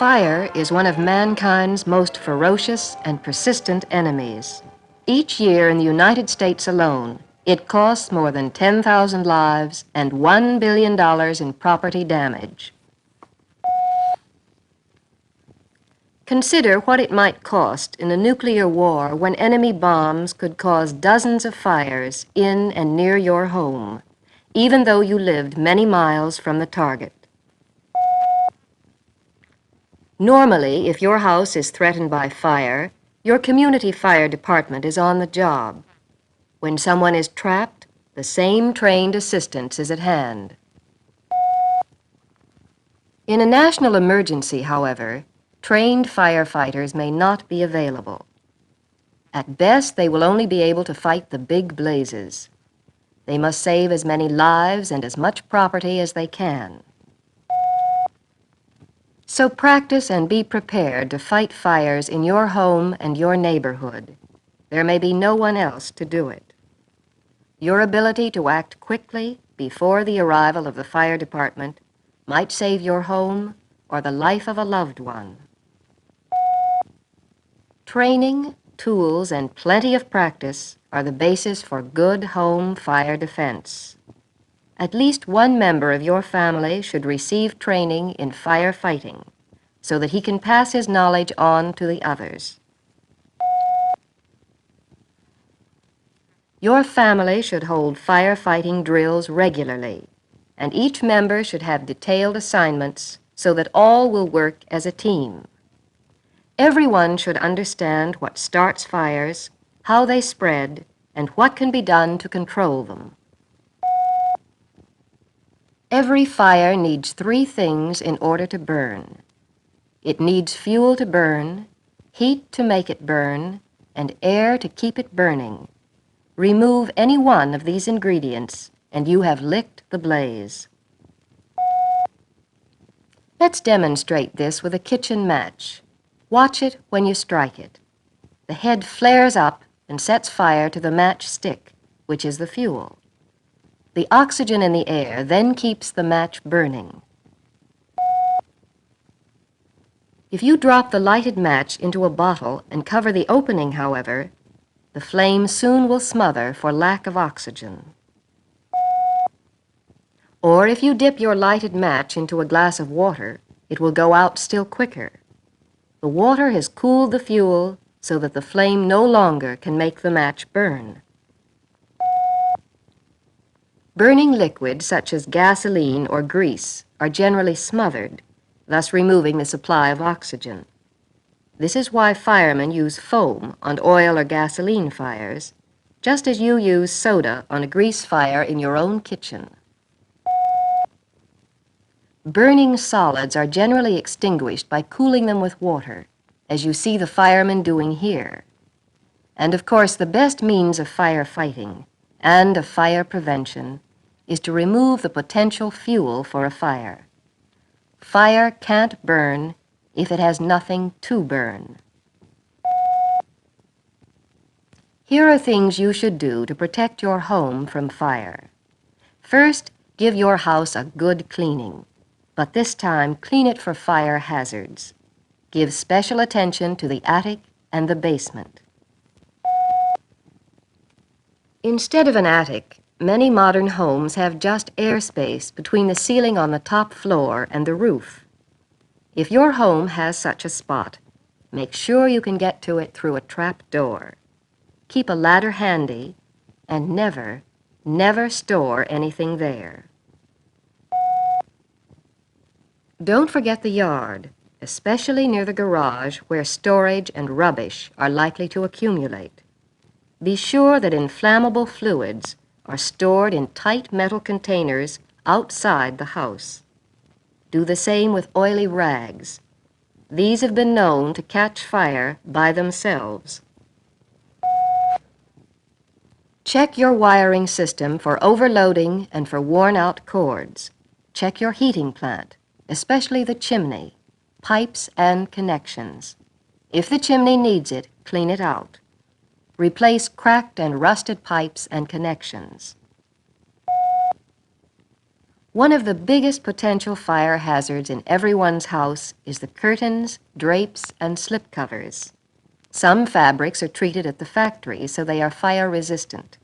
Fire is one of mankind's most ferocious and persistent enemies. Each year in the United States alone, it costs more than 10,000 lives and $1 billion in property damage. Consider what it might cost in a nuclear war when enemy bombs could cause dozens of fires in and near your home, even though you lived many miles from the target. Normally, if your house is threatened by fire, your community fire department is on the job. When someone is trapped, the same trained assistance is at hand. In a national emergency, however, trained firefighters may not be available. At best, they will only be able to fight the big blazes. They must save as many lives and as much property as they can. So practice and be prepared to fight fires in your home and your neighborhood. There may be no one else to do it. Your ability to act quickly before the arrival of the fire department might save your home or the life of a loved one. Training, tools, and plenty of practice are the basis for good home fire defense. At least one member of your family should receive training in firefighting so that he can pass his knowledge on to the others. Your family should hold firefighting drills regularly, and each member should have detailed assignments so that all will work as a team. Everyone should understand what starts fires, how they spread, and what can be done to control them. Every fire needs 3 things in order to burn. It needs fuel to burn, heat to make it burn, and air to keep it burning. Remove any one of these ingredients, and you have licked the blaze. Let's demonstrate this with a kitchen match. Watch it when you strike it. The head flares up and sets fire to the match stick, which is the fuel. The oxygen in the air then keeps the match burning. If you drop the lighted match into a bottle and cover the opening, however, the flame soon will smother for lack of oxygen. Or if you dip your lighted match into a glass of water, it will go out still quicker. The water has cooled the fuel so that the flame no longer can make the match burn. Burning liquids such as gasoline or grease are generally smothered, thus removing the supply of oxygen. This is why firemen use foam on oil or gasoline fires, just as you use soda on a grease fire in your own kitchen. Burning solids are generally extinguished by cooling them with water, as you see the firemen doing here. And of course, the best means of firefighting and of fire prevention is to remove the potential fuel for a fire. Fire can't burn if it has nothing to burn. Here are things you should do to protect your home from fire. First, give your house a good cleaning, but this time clean it for fire hazards. Give special attention to the attic and the basement. Instead of an attic, many modern homes have just airspace between the ceiling on the top floor and the roof. If your home has such a spot, make sure you can get to it through a trap door. Keep a ladder handy and never, never store anything there. Don't forget the yard, especially near the garage where storage and rubbish are likely to accumulate. Be sure that inflammable fluids are stored in tight metal containers outside the house. Do the same with oily rags. These have been known to catch fire by themselves. Check your wiring system for overloading and for worn-out cords. Check your heating plant, especially the chimney, pipes and connections. If the chimney needs it, clean it out. Replace cracked and rusted pipes and connections. One of the biggest potential fire hazards in everyone's house is the curtains, drapes, and slipcovers. Some fabrics are treated at the factory so they are fire resistant.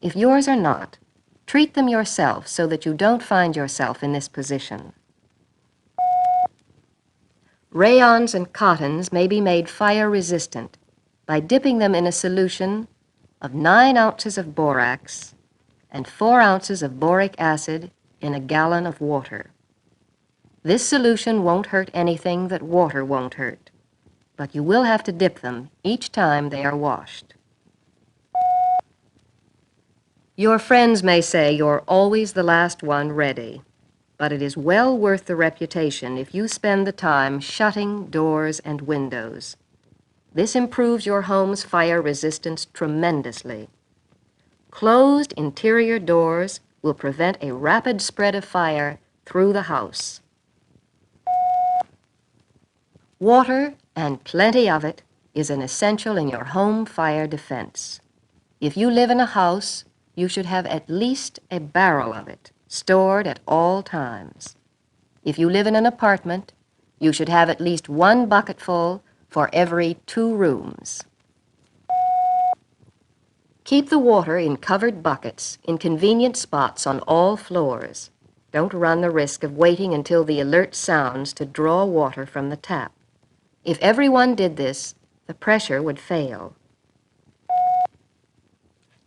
If yours are not, treat them yourself so that you don't find yourself in this position. Rayons and cottons may be made fire resistant by dipping them in a solution of 9 ounces of borax and 4 ounces of boric acid in a gallon of water. This solution won't hurt anything that water won't hurt, but you will have to dip them each time they are washed. Your friends may say you're always the last one ready, but it is well worth the reputation if you spend the time shutting doors and windows. This improves your home's fire resistance tremendously. Closed interior doors will prevent a rapid spread of fire through the house. Water, and plenty of it, is an essential in your home fire defense. If you live in a house, you should have at least a barrel of it stored at all times. If you live in an apartment, you should have at least 1 bucketful for every 2 rooms. Keep the water in covered buckets in convenient spots on all floors. Don't run the risk of waiting until the alert sounds to draw water from the tap. If everyone did this, the pressure would fail.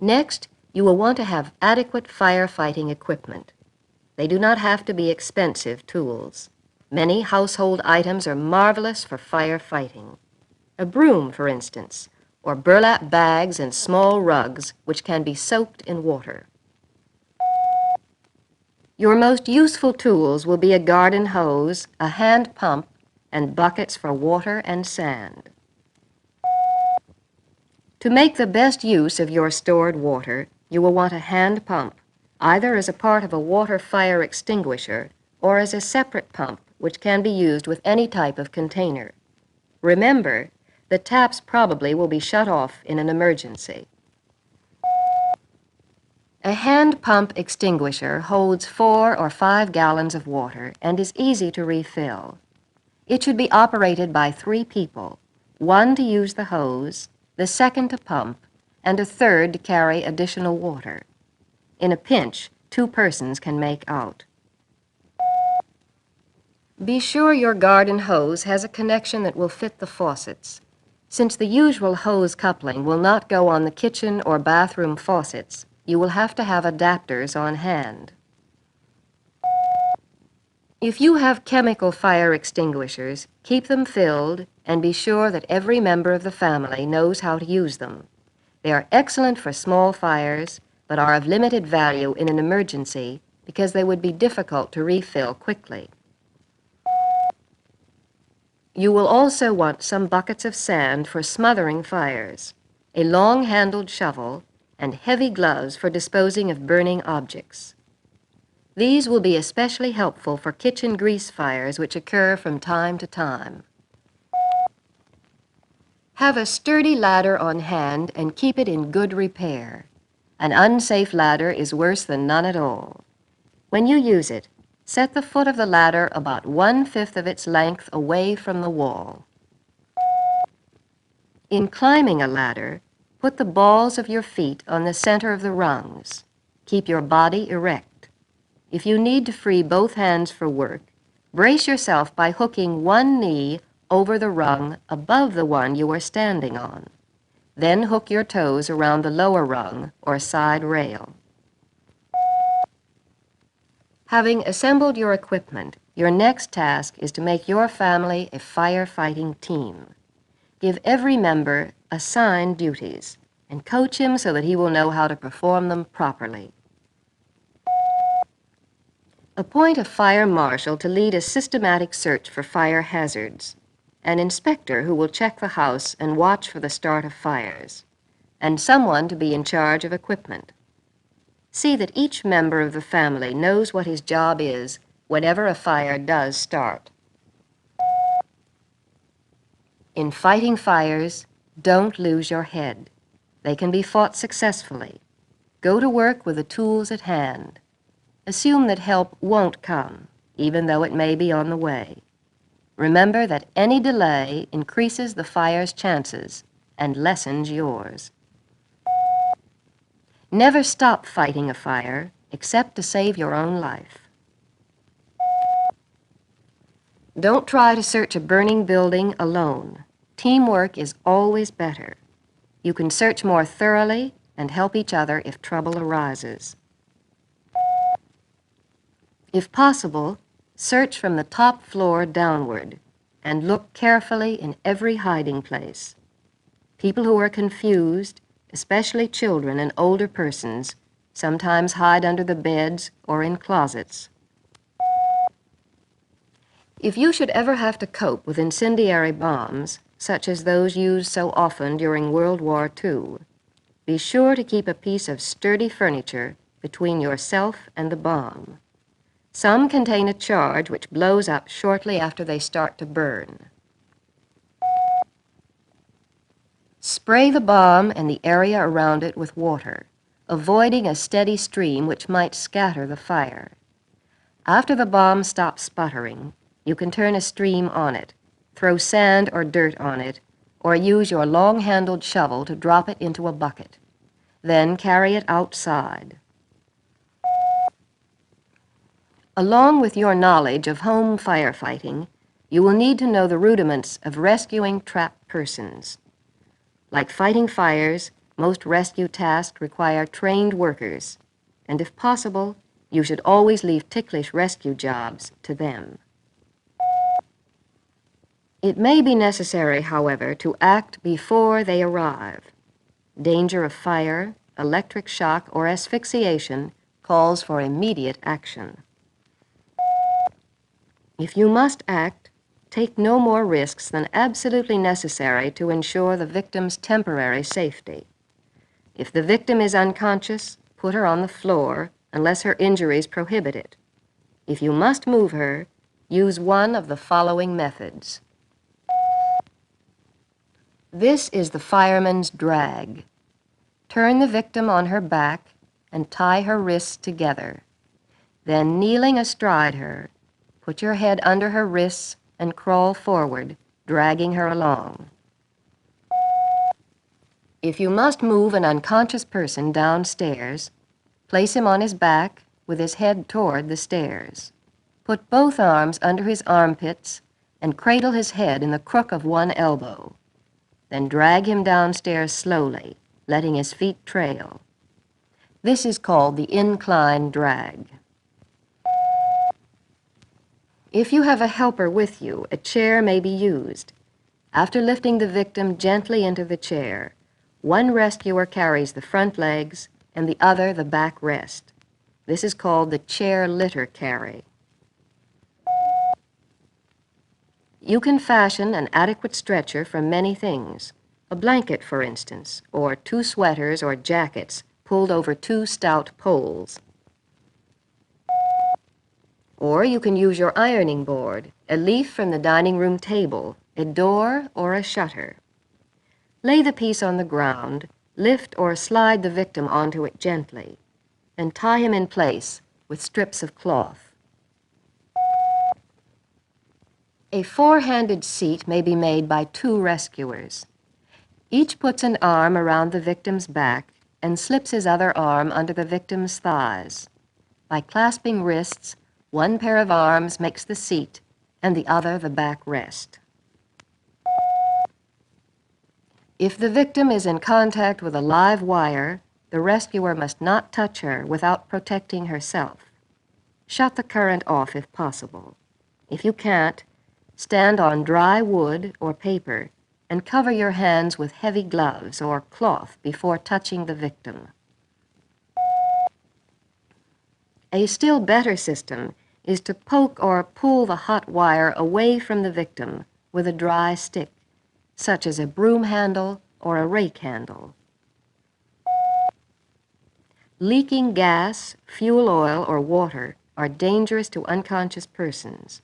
Next, you will want to have adequate firefighting equipment. They do not have to be expensive tools. Many household items are marvelous for firefighting. A broom, for instance, or burlap bags and small rugs which can be soaked in water. Your most useful tools will be a garden hose, a hand pump, and buckets for water and sand. To make the best use of your stored water, you will want a hand pump, either as a part of a water fire extinguisher or as a separate pump which can be used with any type of container. Remember, the taps probably will be shut off in an emergency. A hand pump extinguisher holds 4 or 5 gallons of water and is easy to refill. It should be operated by 3 people, 1 to use the hose, the second to pump, and a third to carry additional water. In a pinch, 2 persons can make out. Be sure your garden hose has a connection that will fit the faucets. Since the usual hose coupling will not go on the kitchen or bathroom faucets, you will have to have adapters on hand. If you have chemical fire extinguishers, keep them filled and be sure that every member of the family knows how to use them. They are excellent for small fires, but are of limited value in an emergency because they would be difficult to refill quickly. You will also want some buckets of sand for smothering fires, a long-handled shovel, and heavy gloves for disposing of burning objects. These will be especially helpful for kitchen grease fires which occur from time to time. Have a sturdy ladder on hand and keep it in good repair. An unsafe ladder is worse than none at all. When you use it, set the foot of the ladder about 1/5 of its length away from the wall. In climbing a ladder, put the balls of your feet on the center of the rungs. Keep your body erect. If you need to free both hands for work, brace yourself by hooking one knee over the rung above the one you are standing on. Then hook your toes around the lower rung or side rail. Having assembled your equipment, your next task is to make your family a firefighting team. Give every member assigned duties and coach him so that he will know how to perform them properly. Appoint a fire marshal to lead a systematic search for fire hazards, an inspector who will check the house and watch for the start of fires, and someone to be in charge of equipment. See that each member of the family knows what his job is whenever a fire does start. In fighting fires, don't lose your head. They can be fought successfully. Go to work with the tools at hand. Assume that help won't come, even though it may be on the way. Remember that any delay increases the fire's chances and lessens yours. Never stop fighting a fire except to save your own life. Don't try to search a burning building alone. Teamwork is always better. You can search more thoroughly and help each other if trouble arises. If possible, search from the top floor downward and look carefully in every hiding place. People who are confused, especially children and older persons, sometimes hide under the beds or in closets. If you should ever have to cope with incendiary bombs, such as those used so often during World War II, be sure to keep a piece of sturdy furniture between yourself and the bomb. Some contain a charge which blows up shortly after they start to burn. Spray the bomb and the area around it with water, avoiding a steady stream which might scatter the fire. After the bomb stops sputtering, you can turn a stream on it, throw sand or dirt on it, or use your long-handled shovel to drop it into a bucket. Then carry it outside. Along with your knowledge of home firefighting, you will need to know the rudiments of rescuing trapped persons. Like fighting fires, most rescue tasks require trained workers, and if possible, you should always leave ticklish rescue jobs to them. It may be necessary, however, to act before they arrive. Danger of fire, electric shock, or asphyxiation calls for immediate action. If you must act, take no more risks than absolutely necessary to ensure the victim's temporary safety. If the victim is unconscious, put her on the floor unless her injuries prohibit it. If you must move her, use one of the following methods. This is the fireman's drag. Turn the victim on her back and tie her wrists together. Then, kneeling astride her, put your head under her wrists and crawl forward, dragging her along. If you must move an unconscious person downstairs, place him on his back with his head toward the stairs. Put both arms under his armpits and cradle his head in the crook of one elbow. Then drag him downstairs slowly, letting his feet trail. This is called the incline drag. If you have a helper with you, a chair may be used. After lifting the victim gently into the chair, one rescuer carries the front legs and the other the back rest. This is called the chair litter carry. You can fashion an adequate stretcher from many things. A blanket, for instance, or 2 sweaters or jackets pulled over 2 stout poles. Or you can use your ironing board, a leaf from the dining room table, a door, or a shutter. Lay the piece on the ground, lift or slide the victim onto it gently, and tie him in place with strips of cloth. A 4-handed seat may be made by 2 rescuers. Each puts an arm around the victim's back and slips his other arm under the victim's thighs. By clasping wrists, one pair of arms makes the seat and the other the back rest. If the victim is in contact with a live wire, the rescuer must not touch her without protecting herself. Shut the current off if possible. If you can't, stand on dry wood or paper and cover your hands with heavy gloves or cloth before touching the victim. A still better system is to poke or pull the hot wire away from the victim with a dry stick, such as a broom handle or a rake handle. Leaking gas, fuel oil, or water are dangerous to unconscious persons.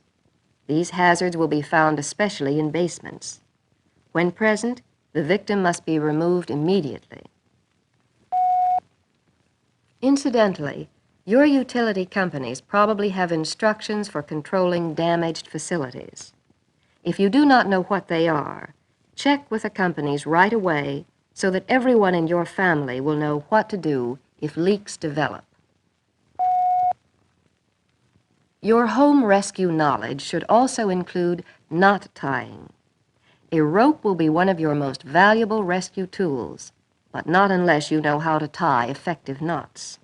These hazards will be found especially in basements. When present, the victim must be removed immediately. Incidentally, Your utility companies probably have instructions for controlling damaged facilities. If you do not know what they are, check with the companies right away so that everyone in your family will know what to do if leaks develop. Your home rescue knowledge should also include knot tying. A rope will be one of your most valuable rescue tools, but not unless you know how to tie effective knots.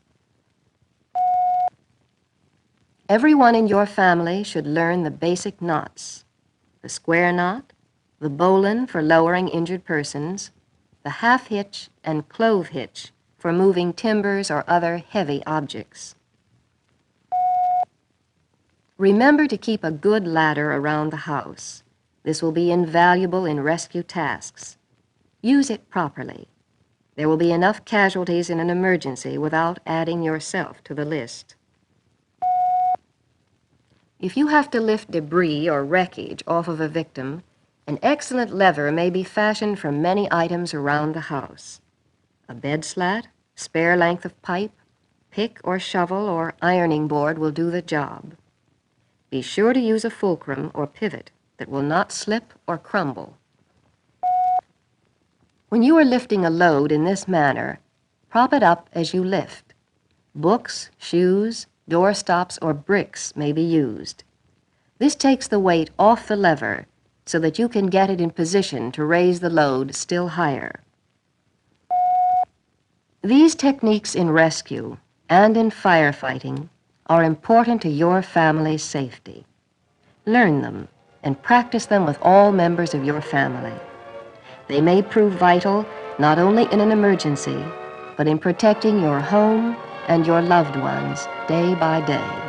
Everyone in your family should learn the basic knots: the square knot, the bowline for lowering injured persons, the half hitch and clove hitch for moving timbers or other heavy objects. Remember to keep a good ladder around the house. This will be invaluable in rescue tasks. Use it properly. There will be enough casualties in an emergency without adding yourself to the list. If you have to lift debris or wreckage off of a victim, an excellent lever may be fashioned from many items around the house. A bed slat, spare length of pipe, pick or shovel or ironing board will do the job. Be sure to use a fulcrum or pivot that will not slip or crumble. When you are lifting a load in this manner, prop it up as you lift. Books, shoes, doorstops, or bricks may be used. This takes the weight off the lever so that you can get it in position to raise the load still higher. These techniques in rescue and in firefighting are important to your family's safety. Learn them and practice them with all members of your family. They may prove vital not only in an emergency, but in protecting your home and your loved ones day by day.